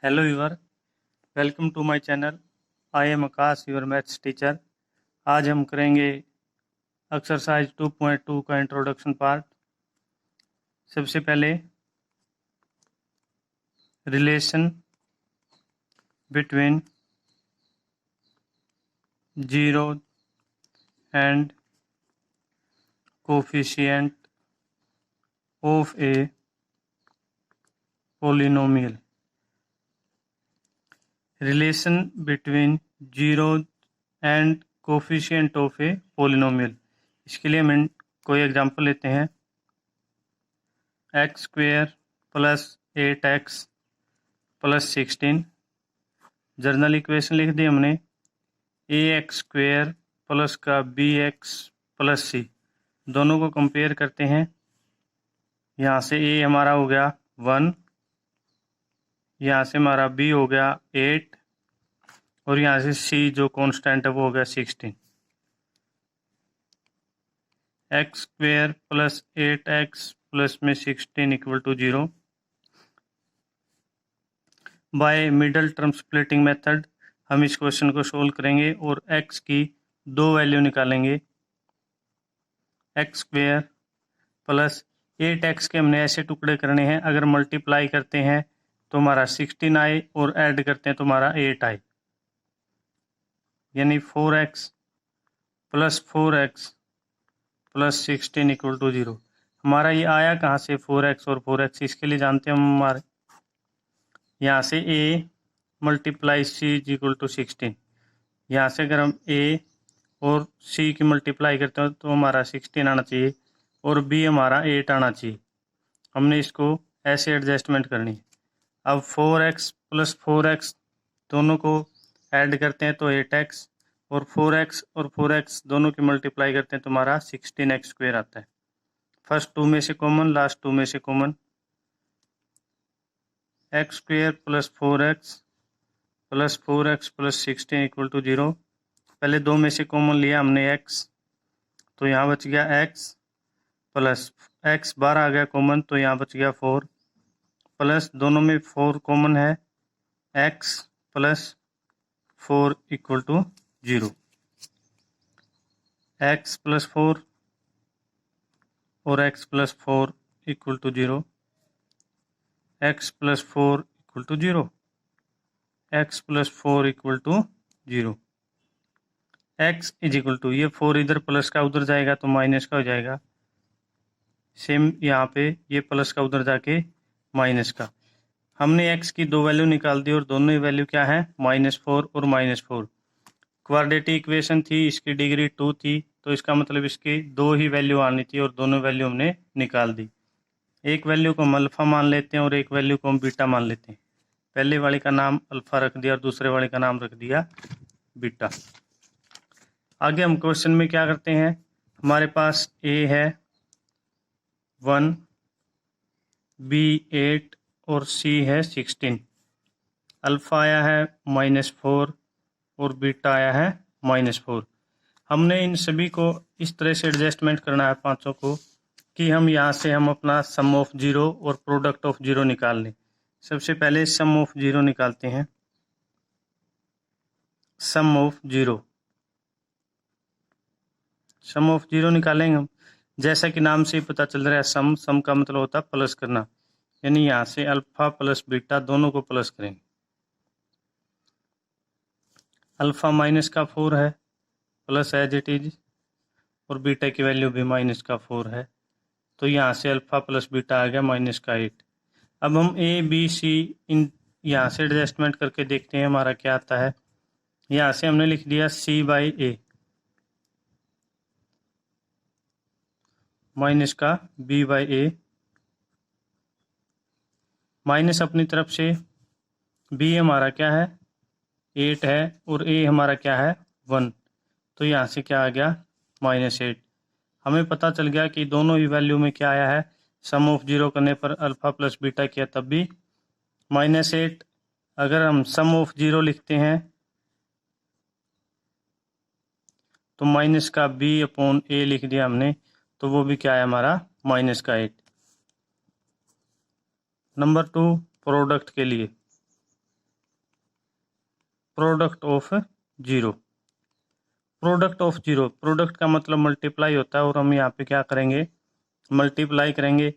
Hello viewer, welcome to my channel. I am Akash, your maths teacher. आज हम करेंगे exercise 2.2 का इंट्रोडक्शन पार्ट। सबसे पहले relation between zero and coefficient of A polynomial. Relation between zero and coefficient of A polynomial. इसके लिए हम कोई एग्जांपल लेते हैं। X square plus 8x plus 16। General equation लिख दी हमने ए एक्स स्क्वेयर प्लस का बी एक्स प्लस सी। दोनों को कंपेयर करते हैं। यहाँ से ए हमारा हो गया 1, यहाँ से हमारा बी हो गया 8 और यहाँ से सी जो कांस्टेंट है वो हो गया 16। X square plus 8x plus में 16 equal to 0। By middle term splitting method हम इस क्वेश्चन को सोल्व करेंगे और x की दो वैल्यू निकालेंगे। एक्स स्क्वेयर प्लस 8x के हमने ऐसे टुकड़े करने हैं, अगर मल्टीप्लाई करते हैं तो हमारा 16 आए और ऐड करते हैं तो हमारा 8 आए, यानी 4x plus 4x plus 16 equal to 0। हमारा ये आया कहाँ से 4x और 4x? इसके लिए जानते हैं हम हमारे यहाँ से a multiply c equal to 16। यहाँ से अगर हम a और c की मल्टीप्लाई करते हैं तो हमारा 16 आना चाहिए और b हमारा 8 आना चाहिए। हमने इसको ऐसे एडजस्टमेंट करनी है। अब 4x प्लस 4x दोनों को ऐड करते हैं तो 8x और 4x दोनों की मल्टीप्लाई करते हैं तो हमारा 16x स्क्वेयर आता है। फर्स्ट 2 में से कॉमन, लास्ट 2 में से common. X square plus 4x plus 16 equal to 0। पहले 2 में से कॉमन लिया हमने x, तो यहाँ बच गया x प्लस x बाहर आ गया कॉमन तो यहाँ बच गया 4 प्लस दोनों में 4 कॉमन है x plus 4 equal to 0। x plus 4 और x plus 4 equal to 0। x plus 4 equal to 0। x plus 4 equal to 0। x is equal to, ये 4 इधर प्लस का उधर जाएगा तो माइनस का हो जाएगा। सेम यहाँ पे ये प्लस का उधर जाके माइनस का। हमने x की दो वैल्यू निकाल दी और दोनों ही वैल्यू क्या है -4 और -4। क्वाड्रेटिक इक्वेशन थी, इसकी डिग्री 2 थी, तो इसका मतलब इसकी दो ही वैल्यू आनी थी और दोनों वैल्यू हमने निकाल दी। एक वैल्यू को हम अल्फा मान लेते हैं और एक वैल्यू को हम बीटा मान लेते हैं। पहले वाले का नाम अल्फा रख दिया और दूसरे वाले का नाम रख दिया बीटा। आगे हम क्वेश्चन में क्या करते हैं, हमारे पास a है 1, b 8 और c है 16। अल्फा आया है -4 और बीटा आया है -4। हमने इन सभी को इस तरह से एडजस्टमेंट करना है पांचों को कि हम यहाँ से हम अपना सम ऑफ जीरो और प्रोडक्ट ऑफ जीरो निकाल लें। सबसे पहले सम ऑफ जीरो निकालते हैं। सम ऑफ जीरो निकालेंगे हम, जैसा कि नाम से ही पता चल रहा है सम का मतलब होता है प्लस करना, यानी यहाँ से अल्फा प्लस बीटा दोनों को प्लस करेंगे। अल्फा -4 है प्लस एज इट इज और बीटा की वैल्यू भी -4 है, तो यहाँ से अल्फा प्लस बीटा आ गया -8। अब हम ए बी सी इन यहाँ से एडजस्टमेंट करके देखते हैं हमारा क्या आता है। यहाँ से हमने लिख दिया c/a माइनस का b/a, माइनस अपनी तरफ से b हमारा क्या है 8 है और a हमारा क्या है 1, तो यहाँ से क्या आ गया -8। हमें पता चल गया कि दोनों ही वैल्यू में क्या आया है, सम ऑफ जीरो करने पर अल्फा प्लस बीटा किया तब भी -8। अगर हम सम ऑफ जीरो लिखते हैं तो माइनस का b/a लिख दिया हमने, तो वो भी क्या है हमारा -8। नंबर 2 प्रोडक्ट के लिए product of zero. Product of zero, product का मतलब मल्टीप्लाई होता है और हम यहाँ पे क्या करेंगे, मल्टीप्लाई करेंगे।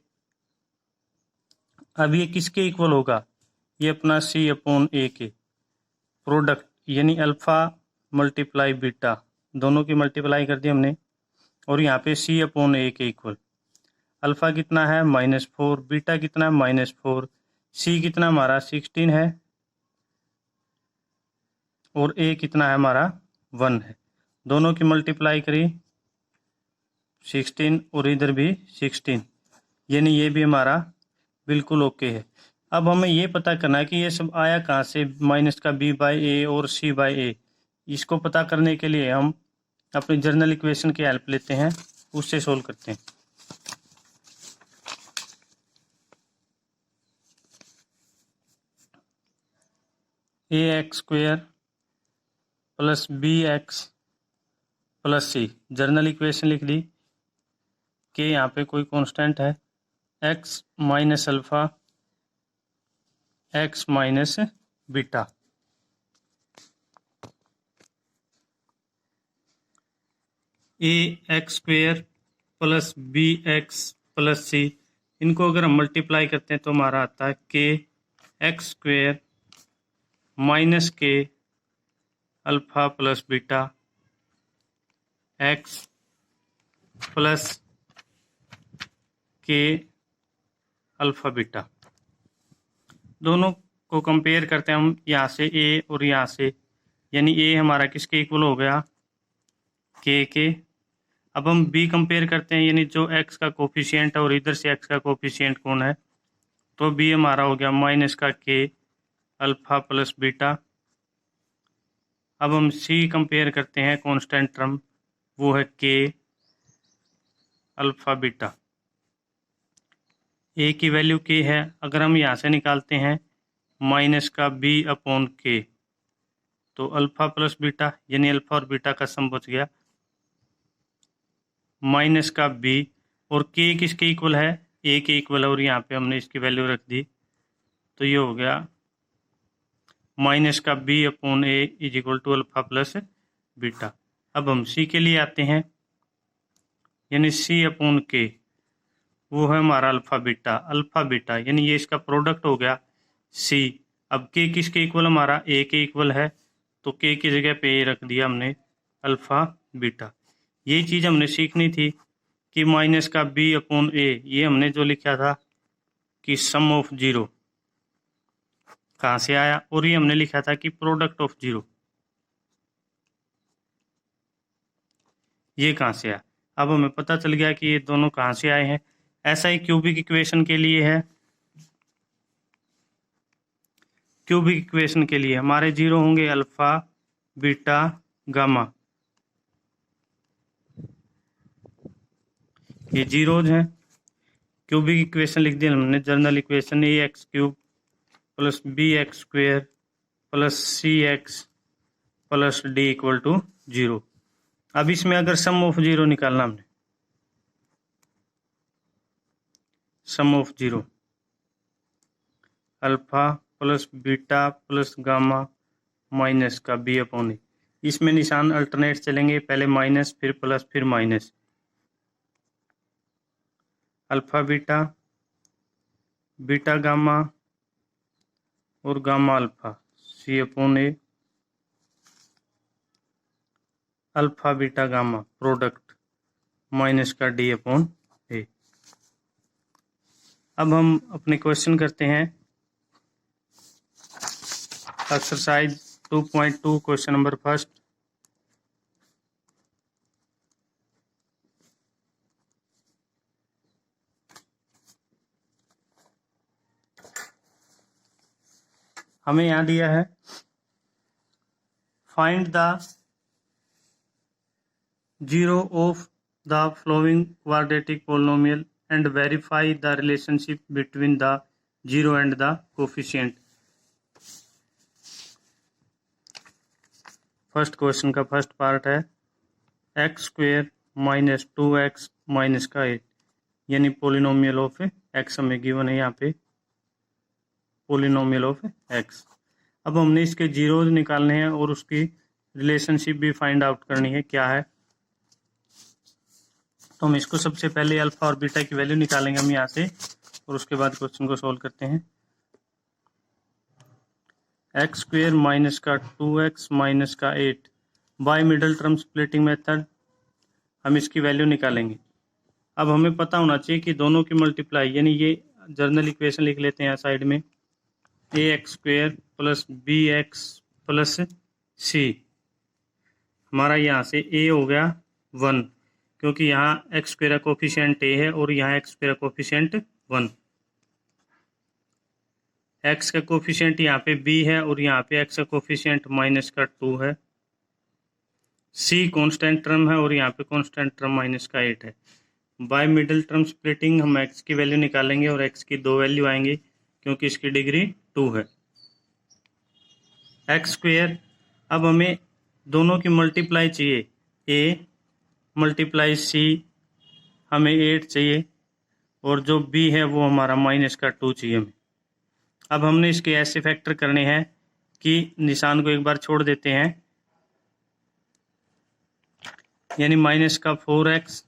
अब ये किसके इक्वल होगा, ये अपना सी अपॉन ए के प्रोडक्ट, यानी अल्फा मल्टीप्लाई बीटा, दोनों की मल्टीप्लाई कर दी हमने, और यहाँ पे सी अपॉन ए के इक्वल। अल्फा कितना है -4, बीटा कितना है -4, सी कितना हमारा 16 है, और ए कितना है हमारा 1 है। दोनों की मल्टीप्लाई करी 16 और इधर भी 16, यानी ये भी हमारा बिल्कुल ओके है। अब हमें ये पता करना है कि ये सब आया कहाँ से, माइनस का b बाई ए और c बाई ए। इसको पता करने के लिए हम अपनी जर्नल इक्वेशन की हेल्प लेते हैं, उससे सोल्व करते हैं। ax² plus bx plus c, general equation लिख दी कि यहाँ पे कोई कांस्टेंट है x minus alpha x minus beta. ax² plus bx plus c, इनको अगर हम मल्टीप्लाई करते हैं तो हमारा आता है kx² माइनस के alpha plus beta x plus के अल्फा बीटा। दोनों को कंपेयर करते हैं हम, यहाँ से a और यहाँ से, यानी a हमारा किसके इक्वल हो गया, k के। अब हम b कंपेयर करते हैं, यानी जो x का कोफिशिएंट है और इधर से x का कोफिशिएंट कौन है, तो b हमारा हो गया माइनस का k अल्फा प्लस बीटा। अब हम c कंपेयर करते हैं कांस्टेंट टर्म, वो है k अल्फा बीटा। a की वैल्यू k है, अगर हम यहाँ से निकालते हैं माइनस का b अपॉन k, तो अल्फा प्लस बीटा, यानी अल्फा और बीटा का सम बच गया, माइनस का b, और k किसके इक्वल है, a के इक्वल है, और यहाँ पे हमने इसकी वैल्यू रख दी, तो ये हो गया माइनस का b upon a is equal to alpha plus beta. अब हम c के लिए आते हैं, यानी c अपॉन k, वो है हमारा अल्फा बीटा, यानी ये इसका प्रोडक्ट हो गया c। अब k किसके इक्वल, हमारा a के इक्वल है, तो k की जगह पे a रख दिया हमने अल्फा बीटा। यही चीज़ हमने सीखनी थी कि माइनस का b अपॉन a, ये हमने जो लिखा था कि सम ऑफ जीरो कहाँ से आया, और ये हमने लिखा था कि प्रोडक्ट ऑफ जीरो ये कहाँ से आया। अब हमें पता चल गया कि ये दोनों कहाँ से आए हैं। ऐसा ही क्यूबिक इक्वेशन के लिए है, क्यूबिक इक्वेशन के लिए हमारे जीरो होंगे अल्फा बीटा गामा, ये जीरोज हैं। क्यूबिक इक्वेशन लिख दिया हमने, general equation ax³ plus bx² plus cx plus d equal to 0। अब इसमें अगर सम ऑफ जीरो निकालना हमने, sum of zero alpha plus beta plus gamma minus का b अपॉन ए, इसमें निशान अल्टरनेट चलेंगे, पहले माइनस फिर प्लस फिर minus, alpha beta beta gamma और gamma alpha c upon A, alpha beta gamma product minus का d अपॉन ए। अब हम अपने क्वेश्चन करते हैं, एक्सरसाइज 2.2 क्वेश्चन नंबर फर्स्ट। हमें यहाँ दिया है find the zero of the flowing quadratic polynomial and verify the relationship between the zero and the coefficient. First question का फर्स्ट पार्ट है x² माइनस 2x माइनस का 8, यानी पोलिनोमियल ऑफ x हमें given है यहाँ पे, पोलिनोमियल ऑफ x। अब हमने इसके जीरोज निकालने हैं और उसकी रिलेशनशिप भी फाइंड आउट करनी है क्या है। तो हम इसको सबसे पहले अल्फा और बीटा की वैल्यू निकालेंगे हम यहाँ से और उसके बाद क्वेश्चन को सॉल्व करते हैं। एक्स स्क्वेयर माइनस का 2x माइनस का 8 by middle term splitting method हम इसकी वैल्यू निकालेंगे। अब हमें पता होना चाहिए कि दोनों की मल्टीप्लाई, यानी ये जर्नल इक्वेशन लिख लेते हैं यहाँ साइड में, A X square plus B X plus C, हमारा यहाँ से ए हो गया 1 क्योंकि यहाँ एक्स स्क्वेयर का कोफिशिएंट ए है और यहाँ एक्स स्क्वेयर का कोफिशिएंट 1, एक्स का कोफिशिएंट यहाँ पे बी है और यहाँ पे एक्स का कोफिशिएंट माइनस का 2 है, सी कांस्टेंट टर्म है और यहाँ पे कांस्टेंट टर्म माइनस का 8 है। बाय मिडिल टर्म स्प्लिटिंग हम एक्स की वैल्यू निकालेंगे और एक्स की 2 वैल्यू आएंगी क्योंकि इसकी डिग्री 2 है। एक्स स्क्वेयर, अब हमें दोनों की मल्टीप्लाई चाहिए, ए मल्टीप्लाई सी हमें 8 चाहिए और जो बी है वो हमारा माइनस का 2 चाहिए हमें। अब हमने इसके ऐसे फैक्टर करने हैं कि निशान को एक बार छोड़ देते हैं, यानी माइनस का 4x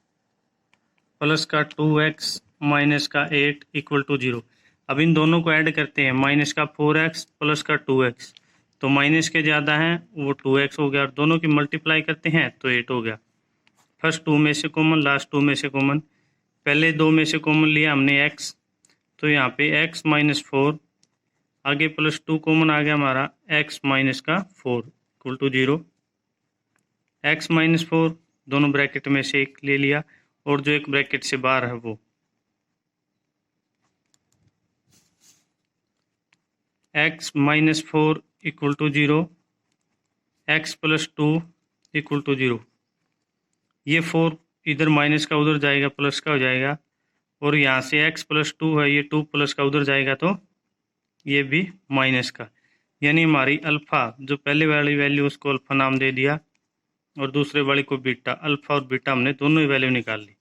प्लस का 2x माइनस का 8 इक्वल टू 0। अब इन दोनों को ऐड करते हैं, माइनस का 4x प्लस का 2x, तो माइनस के ज़्यादा हैं वो 2x हो गया और दोनों की मल्टीप्लाई करते हैं तो 8 हो गया। फर्स्ट 2 में से कॉमन, लास्ट 2 में से कॉमन, पहले 2 में से कॉमन लिया हमने x, तो यहाँ पे x माइनस 4, आगे प्लस 2 कॉमन आ गया हमारा, x माइनस का 4 इक्वल टू 0। x माइनस 4 दोनों ब्रैकेट में से एक ले लिया और जो एक ब्रैकेट से बाहर है वो x minus 4 equal to 0, x plus 2 equal to 0। ये 4 इधर माइनस का उधर जाएगा प्लस का हो जाएगा और यहाँ से x प्लस 2 है, ये 2 प्लस का उधर जाएगा तो ये भी माइनस का, यानी हमारी अल्फ़ा जो पहले वाली वैल्यू उसको अल्फ़ा नाम दे दिया और दूसरे वाली को बीटा, अल्फ़ा और बीटा हमने दोनों ही वैल्यू निकाल ली।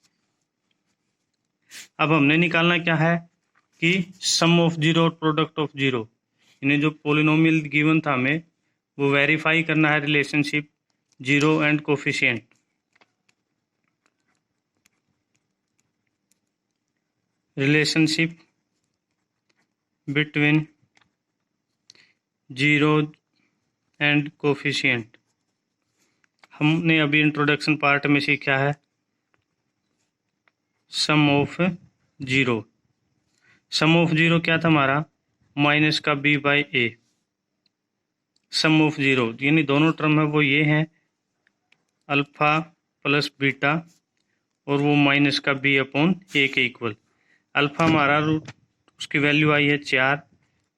अब हमने निकालना क्या है कि सम ऑफ जीरो और प्रोडक्ट ऑफ जीरो, इन्हें जो पोलिनोमियल गिवन था हमें वो वेरीफाई करना है, relationship zero and coefficient. Relationship between zero and coefficient हमने अभी इंट्रोडक्शन पार्ट में सीखा है। Sum of zero, sum of zero क्या था हमारा, माइनस का B by A. Sum of zero यानी दोनों टर्म है वो ये हैं, अल्फ़ा प्लस बीटा और वो माइनस का बी अपॉन ए के इक्वल। अल्फ़ा हमारा रूट उसकी वैल्यू आई है 4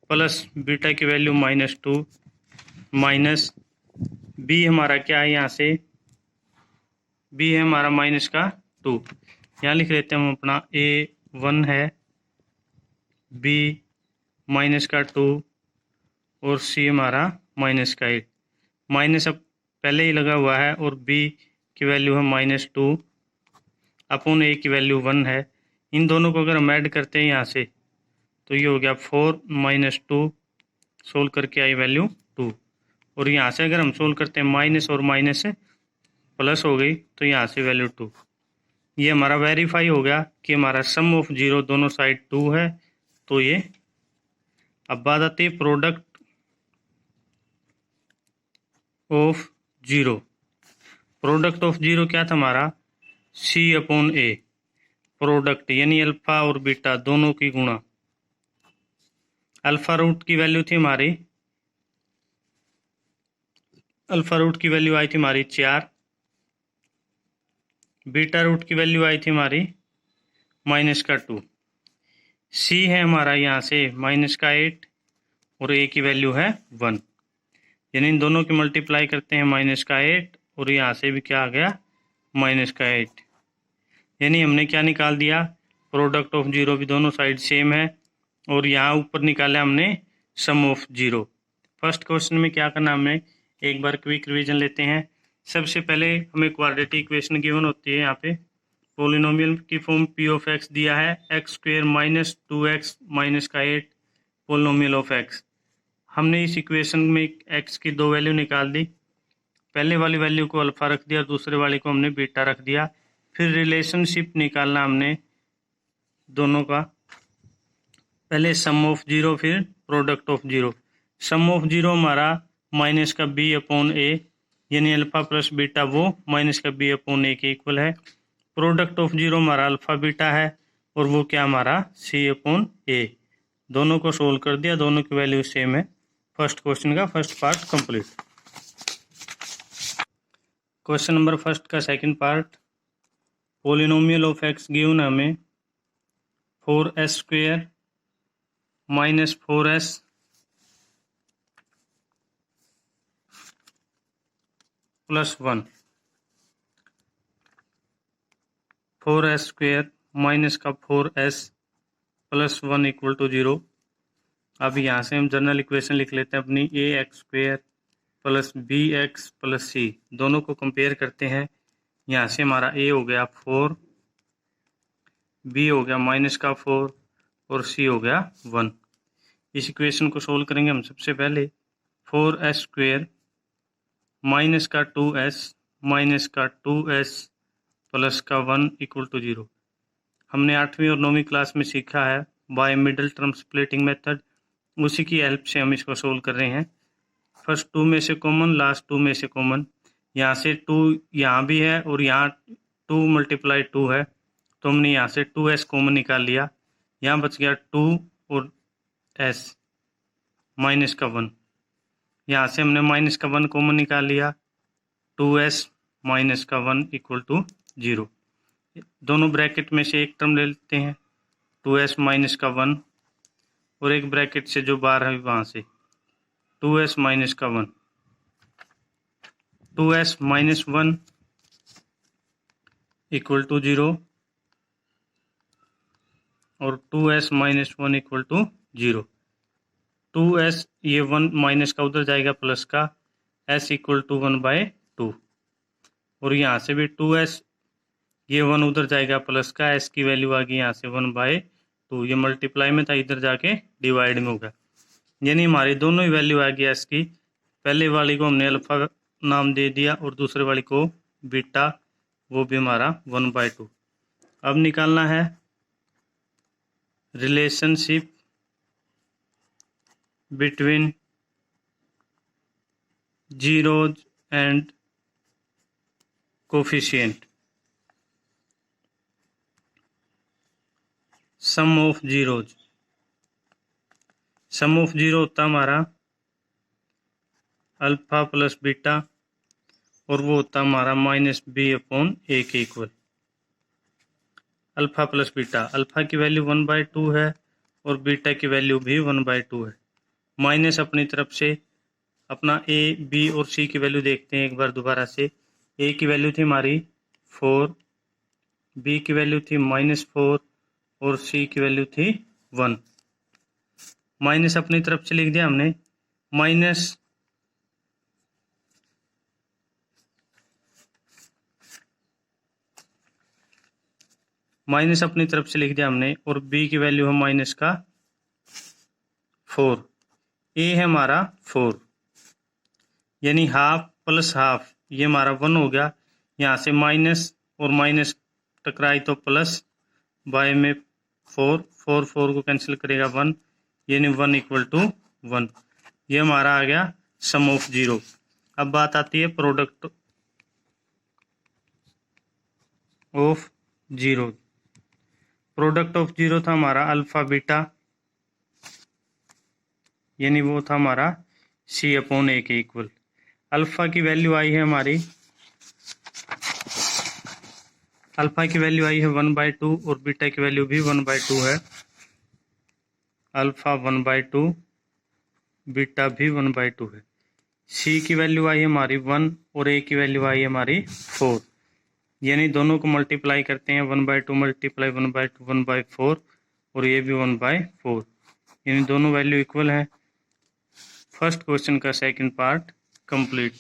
प्लस बीटा की वैल्यू -2 माइनस बी हमारा क्या है, यहाँ से बी है हमारा माइनस का 2, यहाँ लिख लेते हैं हम अपना ए 1 है, बी माइनस का 2 और सी हमारा माइनस का 8। माइनस अब पहले ही लगा हुआ है और बी की वैल्यू है -2 अपॉन ए की वैल्यू 1 है। इन दोनों को अगर हम ऐड करते हैं यहाँ से तो ये हो गया 4 - 2, सोल्व करके आई वैल्यू 2, और यहाँ से अगर हम सोल्व करते हैं माइनस और माइनस प्लस हो गई तो यहाँ से वैल्यू 2। ये हमारा वेरीफाई हो गया कि हमारा सम ऑफ जीरो दोनों साइड 2 है। तो ये अब बात आती है product of zero. Product of zero क्या था हमारा, सी अपॉन ए, प्रोडक्ट यानी अल्फ़ा और बीटा दोनों की गुणा। अल्फ़ा रूट की वैल्यू थी हमारी, अल्फ़ा रूट की वैल्यू आई थी हमारी 4, बीटा रूट की वैल्यू आई थी हमारी माइनस का 2, सी है हमारा यहाँ से माइनस का 8 और ए की वैल्यू है 1, यानी इन दोनों की मल्टीप्लाई करते हैं माइनस का 8 और यहाँ से भी क्या आ गया माइनस का 8, यानी हमने क्या निकाल दिया, प्रोडक्ट ऑफ जीरो भी दोनों साइड सेम है और यहाँ ऊपर निकाला हमने sum of zero. First question में क्या करना, हमने एक बार क्विक रिवीजन लेते हैं। सबसे पहले हमें क्वाड्रेटिक इक्वेशन गिवन होती है, यहाँ पे पोलिनोमियल की फॉर्म पी ऑफ एक्स दिया है, x square minus 2x minus का 8 पोलिनोमियल ऑफ एक्स। हमने इस इक्वेशन में एक्स की दो वैल्यू निकाल दी। पहले वाली वैल्यू को अल्फ़ा रख दिया और दूसरे वाले को हमने बीटा रख दिया। फिर रिलेशनशिप निकालना हमने दोनों का, पहले सम ऑफ जीरो फिर product of zero. Sum of zero हमारा माइनस का बी अपॉन ए, यानी अल्फ़ा प्लस बीटा वो माइनस का बी अपॉन ए के इक्वल है। प्रोडक्ट ऑफ जीरो हमारा अल्फ़ा बीटा है और वो क्या हमारा सी अपॉन ए। दोनों को सोल्व कर दिया, दोनों की वैल्यू सेम है। फर्स्ट क्वेश्चन का first part complete. Question number first का second part, polynomial of X given हमें 4s square minus 4s plus 1, 4s square minus का 4s प्लस 1 इक्वल टू 0। अब यहाँ से हम जनरल इक्वेशन लिख लेते हैं अपनी, A X square plus B X plus C. दोनों को कंपेयर करते हैं। यहाँ से हमारा ए हो गया 4, बी हो गया माइनस का 4 और सी हो गया 1। इस इक्वेशन को सोल्व करेंगे हम। सबसे पहले 4s स्क्वेयर माइनस का 2s माइनस का 2s प्लस का 1 इक्वल टू 0। हमने 8वीं और 9वीं क्लास में सीखा है by middle term splitting method, उसी की हेल्प से हम इसको सोल्व कर रहे हैं। फर्स्ट 2 में से कॉमन, लास्ट 2 में से कॉमन। यहाँ से 2 यहाँ भी है और यहाँ 2 मल्टीप्लाई 2 है, तो हमने यहाँ से 2s कॉमन निकाल लिया। यहाँ बच गया 2 और s माइनस का 1। यहाँ से हमने माइनस का 1 कॉमन निकाल लिया, 2s माइनस का 1 इक्वल टू 0। दोनों ब्रैकेट में से एक टर्म ले लेते हैं, 2s माइनस का 1, और एक ब्रैकेट से जो बाहर है वहाँ से 2s माइनस का 1। 2s माइनस 1 इक्वल टू 0 और 2s minus 1 equal to 0। 2s ये 1 माइनस का उधर जाएगा प्लस का, s इक्वल टू 1/2, और यहाँ से भी 2s ये 1 उधर जाएगा प्लस का, s की वैल्यू आ गई यहाँ से 1/2। ये मल्टीप्लाई में था, इधर जाके डिवाइड में होगा, यानी हमारी दोनों ही वैल्यू आ गई s की। पहले वाली को हमने अल्फा नाम दे दिया और दूसरे वाली को बीटा, वो भी हमारा 1/2। अब निकालना है relationship between zeros and coefficient. Sum of zeros, sum of zero होता हमारा अल्फा प्लस बीटा और वो होता हमारा माइनस बी अपॉन ए के equal. Alpha plus beta, alpha की वैल्यू 1/2 है और बीटा की वैल्यू भी 1/2 है। माइनस अपनी तरफ से अपना ए बी और सी की वैल्यू देखते हैं एक बार दोबारा से। ए की वैल्यू थी हमारी 4, बी की वैल्यू थी -4 और सी की वैल्यू थी 1। माइनस अपनी तरफ से लिख दिया हमने, माइनस अपनी तरफ से लिख दिया हमने, और b की वैल्यू है माइनस का 4, a है हमारा 4, यानी हाफ प्लस हाफ, ये हमारा 1 हो गया। यहाँ से माइनस और माइनस टकराई तो प्लस, बाय में 4 को कैंसिल करेगा 1, यानी 1 इक्वल टू 1। ये हमारा आ गया सम ऑफ जीरो। अब बात आती है product of zero. Product of zero था हमारा अल्फा बीटा, यानी वो था हमारा सी अपॉन ए के इक्वल। अल्फा की वैल्यू आई है हमारी, अल्फा की वैल्यू आई है 1/2 और बीटा की वैल्यू भी 1/2 है। अल्फा 1/2, बीटा भी 1/2 है। सी की वैल्यू आई है हमारी 1 और ए की वैल्यू आई है हमारी 4, यानी दोनों को मल्टीप्लाई करते हैं, 1/2 मल्टीप्लाई 1/2 1/4 और ये भी 1/4, यानी दोनों वैल्यू इक्वल है। फर्स्ट क्वेश्चन का सेकंड पार्ट कंप्लीट।